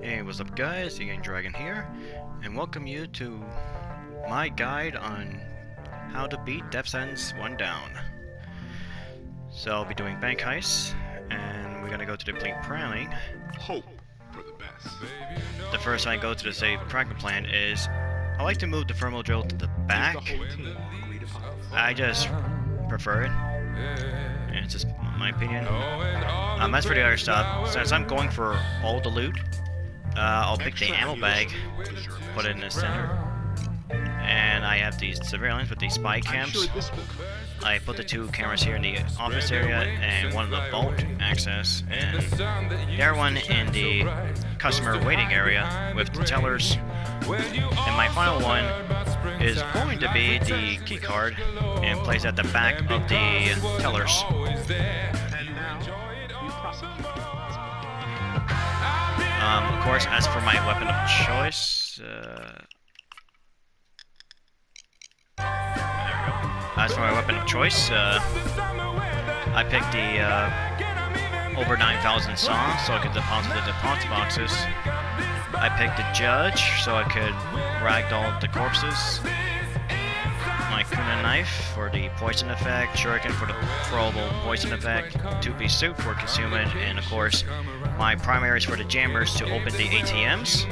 Hey, what's up guys, the Young Dragon here, and welcome you to my guide on how to beat Death Sentence 1 Down. So I'll be doing bank heists, and we're gonna go to the plane planning. Hope for the best. The first time I go to the save practical plan is, I like to move the thermal drill to the back. I just prefer it, and it's just my opinion. As for the other stuff, since I'm going for all the loot, I'll pick the ammo bag, put it in the center, and I have these surveillance with these spy cams. I put the 2 cameras here in the office area and one in the vault access, and the other one in the customer waiting area with the tellers. And my final one is going to be the key card and placed at the back of the tellers. Of course, as for my weapon of choice, I picked the over 9,000 saw, so I could deposit the deposit boxes. I picked the judge, so I could ragdoll the corpses. My kunai knife for the poison effect, shuriken for the throwable poison effect, 2-piece suit for concealment, and of course, my primaries for the jammers to open the ATMs,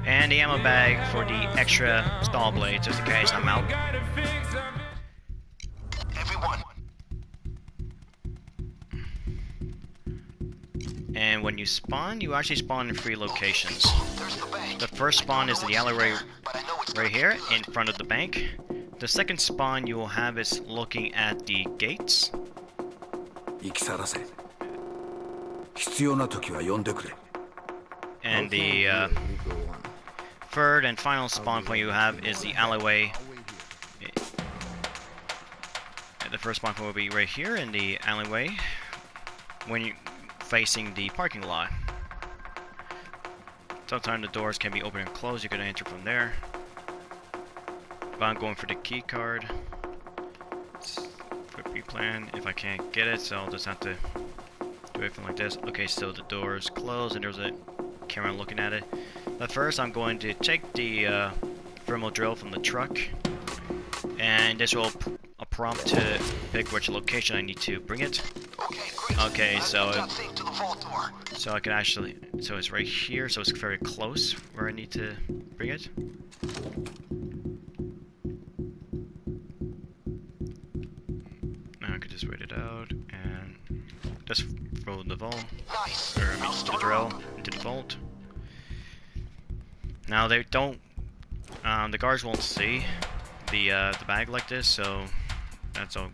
and the ammo bag for the extra stall blades just in case I'm out. And when you spawn, you actually spawn in 3 locations. The first spawn is the alleyway right here in front of the bank. The second spawn you will have is looking at the gates. And the third and final spawn point you have is the alleyway. The first spawn point will be right here in the alleyway when you facing the parking lot. Sometimes the doors can be open and closed, you can enter from there. But I'm going for the key card. Quick pre-plan if I can't get it, so I'll just have to do everything like this. Okay, so the door is closed and there's a camera looking at it. But first I'm going to take the thermal drill from the truck, and this will prompt to pick which location I need to bring it. Okay, so I can actually, so it's right here, so it's very close where I need to bring it. Now I could just wait it out and just throw the vault, or I mean the drill into the vault. Now they don't, the guards won't see the bag like this, so that's all.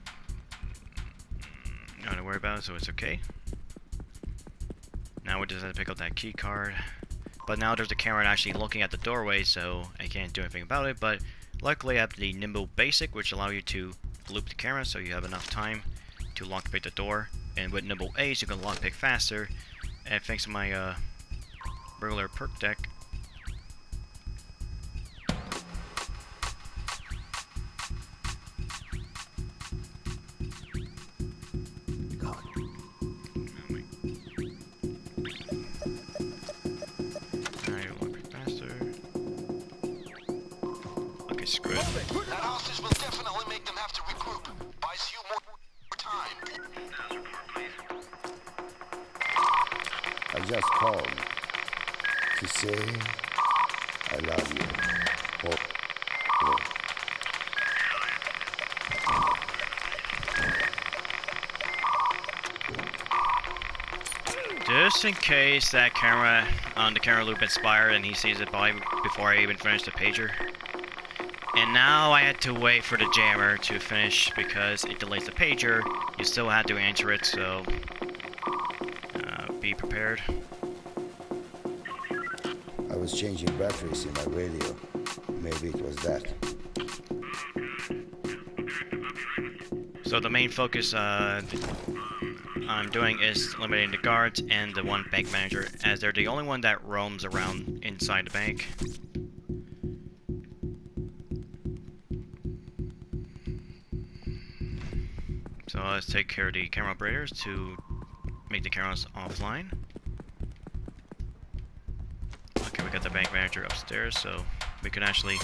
Not to worry about it, so it's okay. Now we just have to pick up that key card. But now there's a camera actually looking at the doorway, so I can't do anything about it. But luckily I have the Nimble Basic, which allow you to loop the camera, so you have enough time to lockpick the door. And with Nimble Ace, you can lockpick faster. And thanks to my regular perk deck, screw it. That hostage will definitely make them have to regroup. Buys you more time. I just called to say I love you. Just in case that camera on the camera loop expired and he sees it before I even finish the pager. And now I had to wait for the jammer to finish because it delays the pager. You still had to answer it, so be prepared. I was changing batteries in my radio. Maybe it was that. So the main focus I'm doing is eliminating the guards and the one bank manager, as they're the only one that roams around inside the bank. So let's take care of the camera operators to make the cameras offline. we got the bank manager upstairs, so we can actually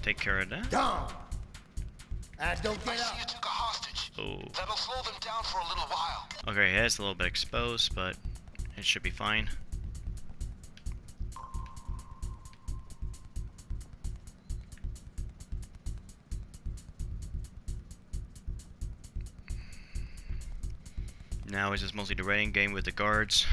take care of that. Down! And don't I get see you up! took a hostage. Oh. That'll slow them down for a little while. Okay, it's a little bit exposed, but it should be fine. Now it's just mostly the raiding game with the guards.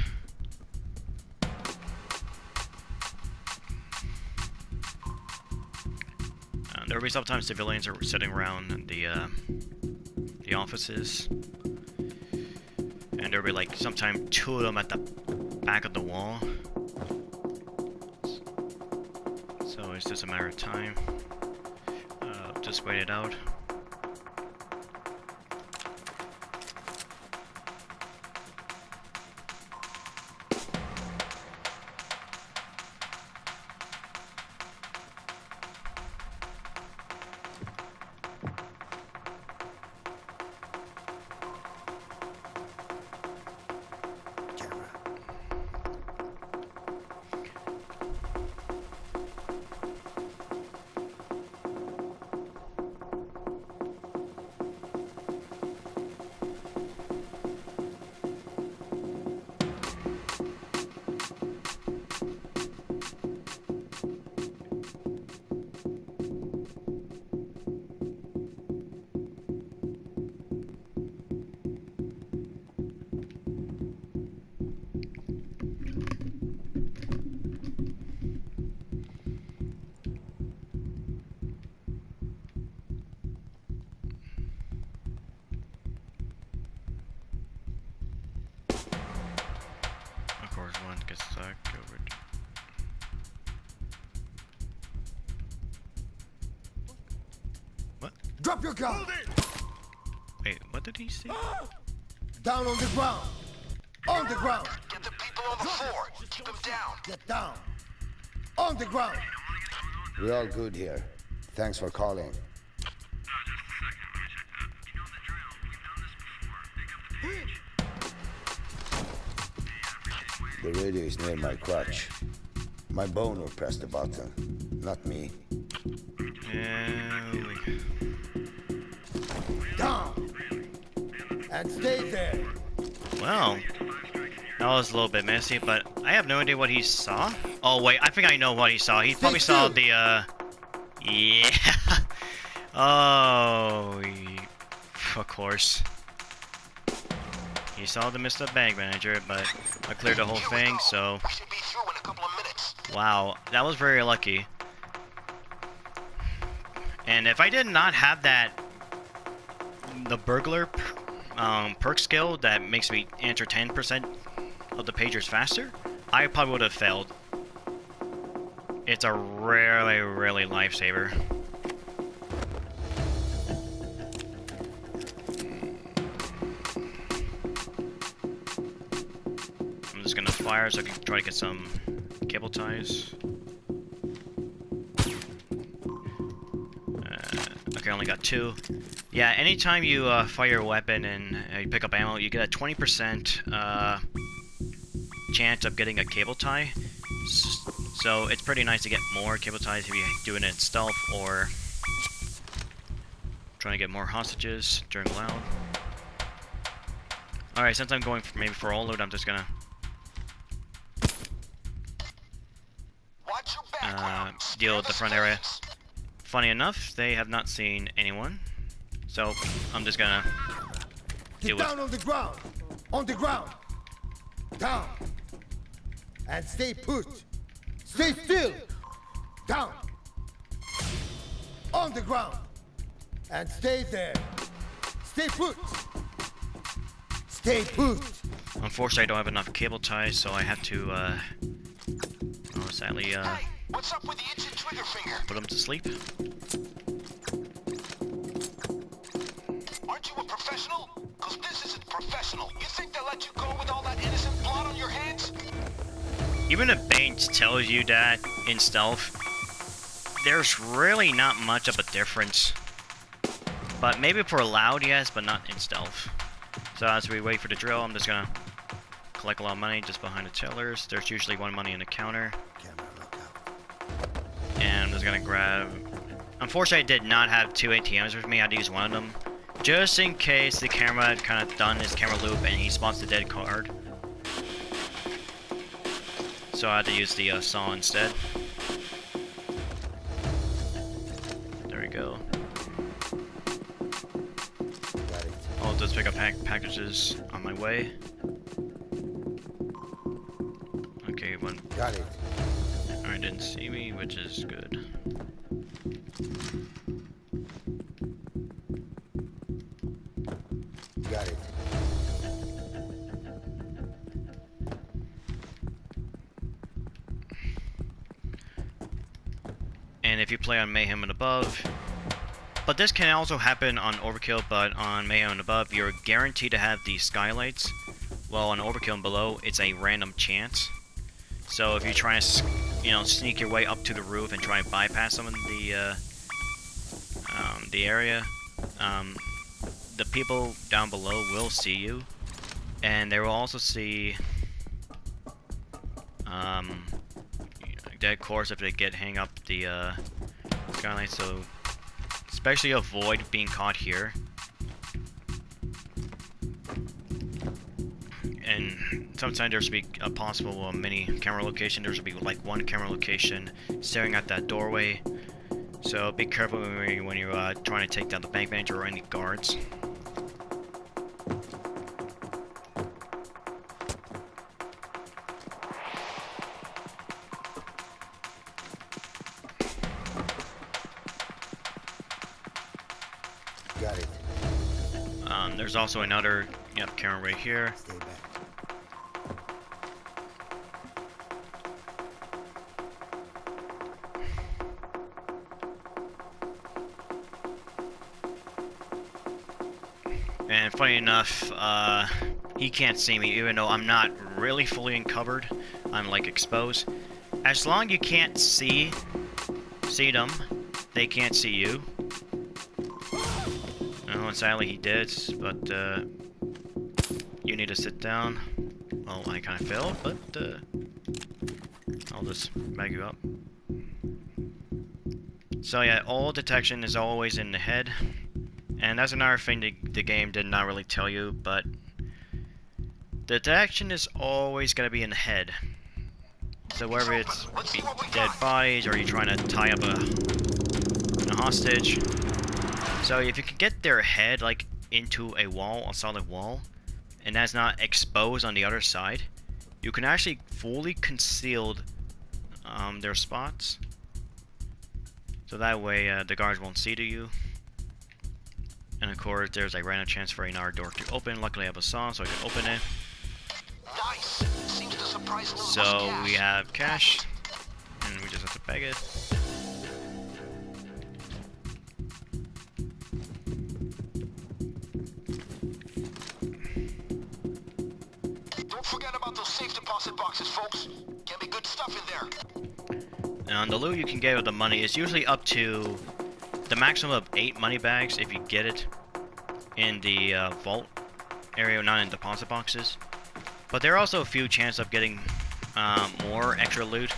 There'll be sometimes civilians are sitting around the offices, and there'll be like sometimes 2 of them at the back of the wall. So it's just a matter of time. Just wait it out. One gets stuck over. What? Drop your gun! Wait, what did he say? Down on the ground! On the ground! Get the people on the floor. Keep them down. Get down! On the ground! We're all good here. Thanks for calling. The radio is near my crotch. My boner pressed the button, not me. Down! And stay there! Well, that was a little bit messy, but I have no idea what he saw. Oh wait, I think I know what he saw. He probably saw the, yeah. Oh, of course. He saw the Mr. Bank Manager, but I cleared the whole thing, so... We should be through in a couple of minutes. Wow, that was very lucky. And if I did not have that... the burglar perk skill that makes me answer 10% of the pagers faster, I probably would have failed. It's a really, really lifesaver. I'm just gonna fire so I can try to get some cable ties. Okay, I only got 2. Yeah, anytime you fire a weapon and you pick up ammo, you get a 20% chance of getting a cable tie. So it's pretty nice to get more cable ties if you're doing it in stealth or trying to get more hostages during loud. Alright, since I'm going for, maybe for all loot, I'm just gonna deal with the front area. Funny enough, they have not seen anyone, so I'm just gonna deal Get down on the ground! On the ground! Down! And stay put! Stay still! Down! On the ground! And stay there! Stay put! Stay put! Unfortunately, I don't have enough cable ties, so I have to, sadly, Hey, what's up with the itching trigger finger? put them to sleep. Aren't you a professional? Because this isn't professional. You think they'll let you go with all that innocent blood on your hands? Even if Baines tells you that in stealth, there's really not much of a difference. But maybe for loud, yes, but not in stealth. So as we wait for the drill, I'm just gonna collect a lot of money just behind the tellers. There's usually one money in the counter. Camera, look out. And I'm just gonna grab... Unfortunately, I did not have 2 ATMs with me. I had to use one of them. Just in case the camera had kind of done his camera loop and he spawns the dead card. So I had to use the saw instead. There we go. Got it. I'll just pick up packages on my way. Okay, one. Got it. Alright, didn't see me, which is good. Got it. And if you play on Mayhem and above, but this can also happen on Overkill, but on Mayhem and above, you're guaranteed to have the skylights. Well, on Overkill and below, it's a random chance. So if you try to, you know, sneak your way up to the roof and try and bypass some of the area, the people down below will see you, and they will also see dead course if they hang up the skylight. So especially avoid being caught here. And sometimes there's be a possible mini camera location. There's be like one camera location staring at that doorway. So be careful when you're trying to take down the bank manager or any guards. Got it. There's also another camera right here. Stay back. And funny enough, he can't see me even though I'm not really fully uncovered. I'm like exposed. As long as you can't see them, they can't see you. Oh, sadly he did, but you need to sit down. Well, I kind of failed, but I'll just bag you up. So yeah, all detection is always in the head. And that's another thing the game did not really tell you, but the detection is always going to be in the head. So whether it's dead bodies or you're trying to tie up a hostage. So if you can get their head like into a wall, a solid wall, and that's not exposed on the other side, you can actually fully conceal their spots. So that way the guards won't see to you. And of course, there's a random chance for another door to open. Luckily, I have a saw, so I can open it. Nice. Seems to surprise little So we mustache. have cash, and we just have to bag it. Don't forget about those safe deposit boxes, folks. Can be good stuff in there. And the loot you can get with the money is usually up to the maximum of 8 money bags if you get it in the vault area, not in deposit boxes. But there are also a few chances of getting more extra loot.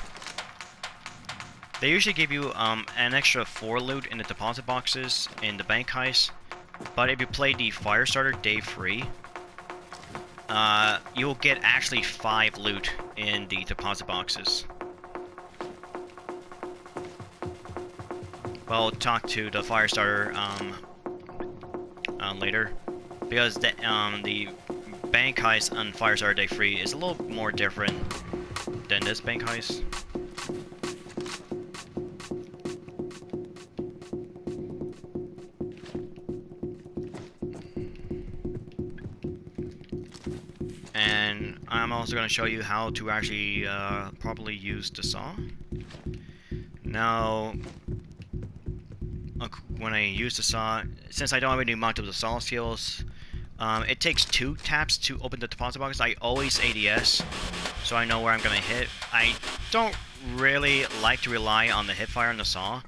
They usually give you an extra 4 loot in the deposit boxes in the bank heist. But if you play the Firestarter day free, you'll get actually 5 loot in the deposit boxes. Well, I'll talk to the Firestarter later, because the bank heist on Firestarter Day Free is a little more different than this bank heist. And I'm also going to show you how to actually properly use the saw. Now, when I use the saw, since I don't have any multiple saw skills, it takes 2 taps to open the deposit box. I always ADS, so I know where I'm going to hit. I don't really like to rely on the hip fire on the saw,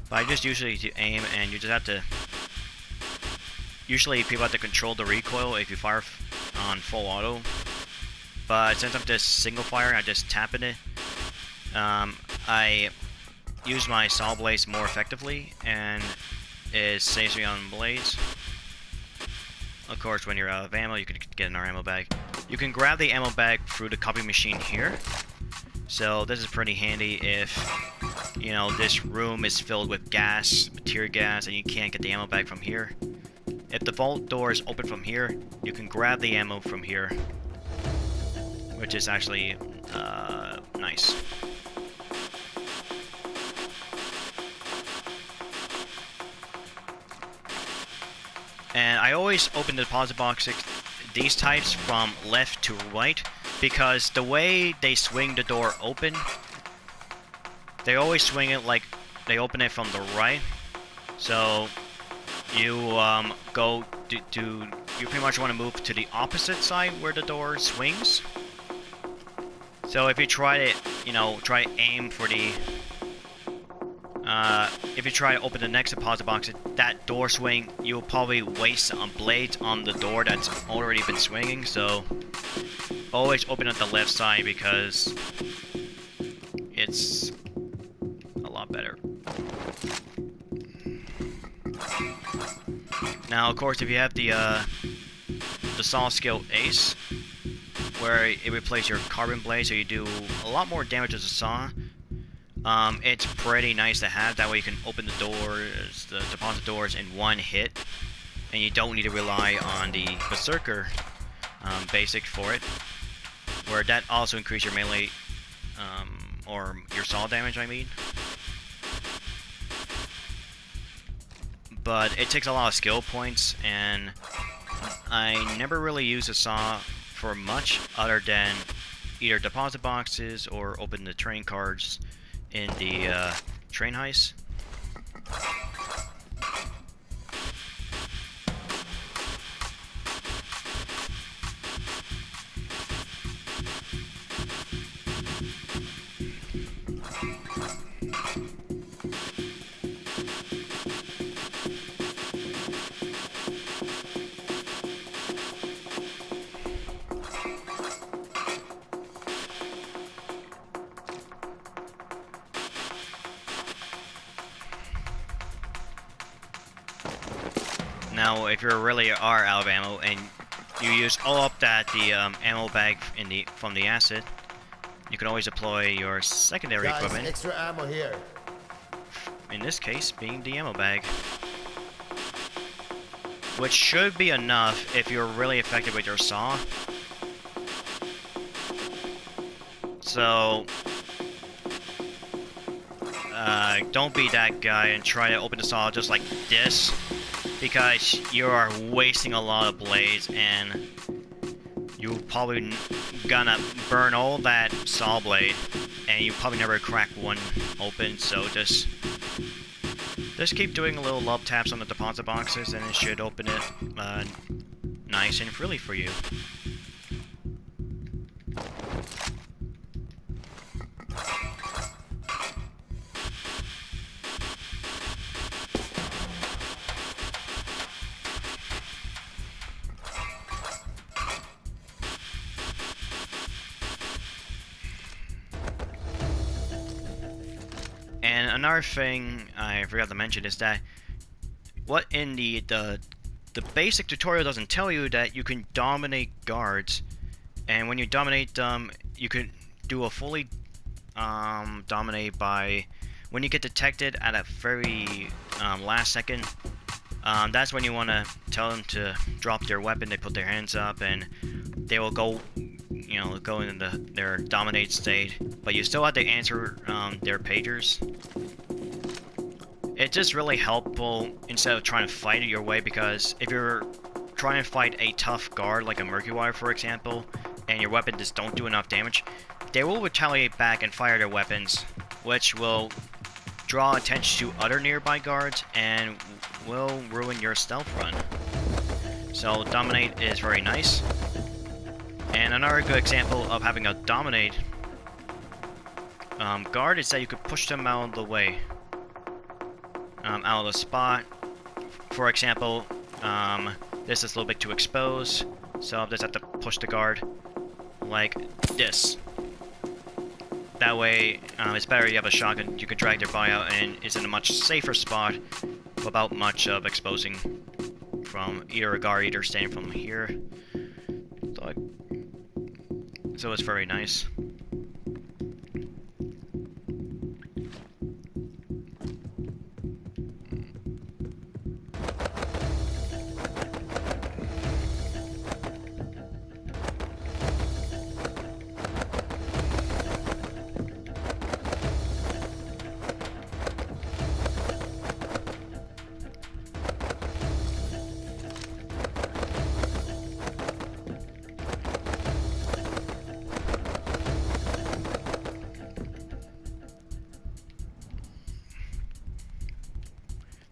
but I just usually aim, and you just have to... Usually people have to control the recoil if you fire on full auto. but since I'm just single fire, I just tapping it. I use my saw blades more effectively, and it saves me on blades. Of course, when you're out of ammo, you can get another ammo bag. You can grab the ammo bag through the copy machine here. So this is pretty handy if, you know, this room is filled with gas, tear gas, and you can't get the ammo bag from here. If the vault door is open from here, you can grab the ammo from here, which is actually nice. And I always open the deposit boxes, these types, from left to right, because the way they swing the door open, they always swing it like they open it from the right. So you go to you pretty much want to move to the opposite side where the door swings. So if you try to, you know, try to aim for the if you try to open the next deposit box, that door swing, you'll probably waste on blades on the door that's already been swinging. So always open at the left side because it's a lot better. Now, of course, if you have the saw skill Ace, where it replaces your carbon blade, so you do a lot more damage as a saw. It's pretty nice to have. That way you can open the doors, the deposit doors, in one hit, and you don't need to rely on the Berserker basic for it, where that also increases your melee, or your saw damage, I mean. But it takes a lot of skill points, and I never really use a saw for much other than either deposit boxes or open the train cards in the train heist. Now, if you really are out of ammo and you use all up that the ammo bag from the acid, you can always deploy your secondary Guys, equipment. extra ammo here. In this case, being the ammo bag, which should be enough if you're really effective with your saw. So don't be that guy and try to open the saw just like this, because you are wasting a lot of blades and you're probably gonna burn all that saw blade and you probably never crack one open. So just keep doing a little love taps on the deposit boxes and it should open it nice and freely for you. And another thing I forgot to mention is that what in the basic tutorial doesn't tell you that you can dominate guards, and when you dominate them, you can do a fully dominate by when you get detected at a very last second. That's when you want to tell them to drop their weapon. They put their hands up and they will go, you know, go into their dominate state, but you still have to answer their pagers. It's just really helpful instead of trying to fight it your way, because if you're trying to fight a tough guard like a Mercury, for example, and your weapon just don't do enough damage, they will retaliate back and fire their weapons, which will draw attention to other nearby guards and will ruin your stealth run. So dominate is very nice. And another good example of having a dominate guard is that you could push them out of the way, out of the spot. For example, this is a little bit too exposed, so I'll just have to push the guard like this. That way, it's better you have a shotgun, you can drag their body out, and it's in a much safer spot without much of exposing from either a guard either staying from here. So it's very nice.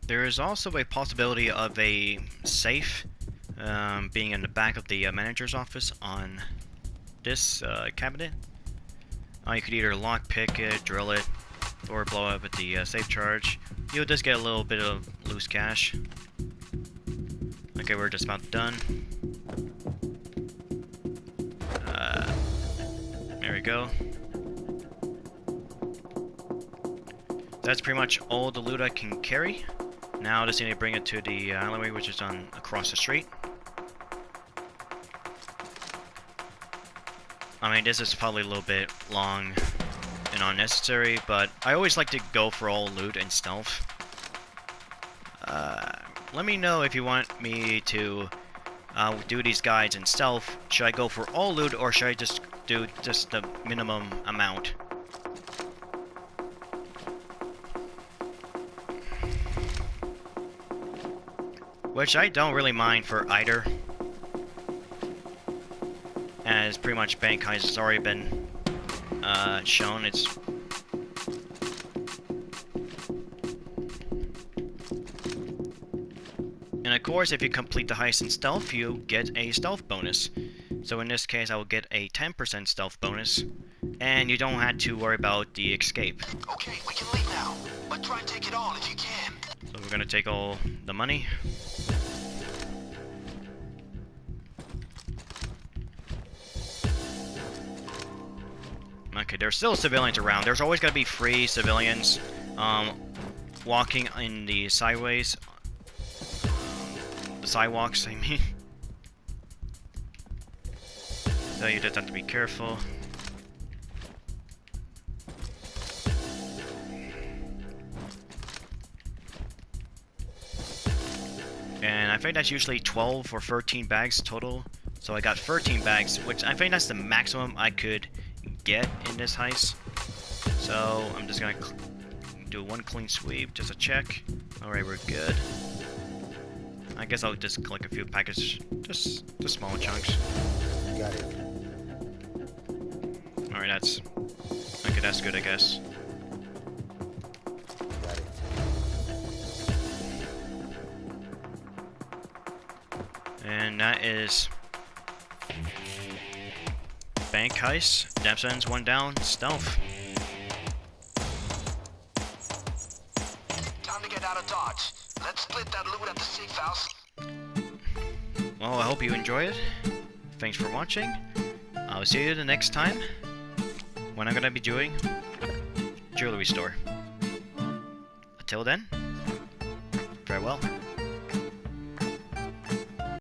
There is also a possibility of a safe being in the back of the manager's office on this cabinet. You could either lockpick it, drill it, or blow up at the safe charge. You'll just get a little bit of loose cash. Okay, we're just about done. There we go. That's pretty much all the loot I can carry. Now I just need to bring it to the alleyway, which is on across the street. I mean, this is probably a little bit long and unnecessary, but I always like to go for all loot and stealth. Let me know if you want me to do these guides in stealth. Should I go for all loot, or should I just do just the minimum amount? Which I don't really mind for either, as pretty much bank heist has already been shown. It's and of course, if you complete the heist in stealth, you get a stealth bonus. So in this case, I will get a 10% stealth bonus, and you don't have to worry about the escape. Okay, we can leave now, but try and take it all if you can. So we're gonna take all the money. Okay, there's still civilians around. There's always gotta be free civilians walking in the sideways. The sidewalks, I mean. So you just have to be careful. And I think that's usually 12 or 13 bags total. So I got 13 bags, which I think that's the maximum I could get in this heist. So I'm just gonna do one clean sweep, just a check. Alright, we're good. I guess I'll just collect a few packages, just small chunks. Got it. Alright, that's okay, that's good, I guess. Got it. And that is bank heist. Depson's one down, stealth. Time to get out of Dodge. Let's split that loot at the safe house. Well, I hope you enjoy it. Thanks for watching. I'll see you the next time when I'm gonna be doing jewelry store. Until then, farewell.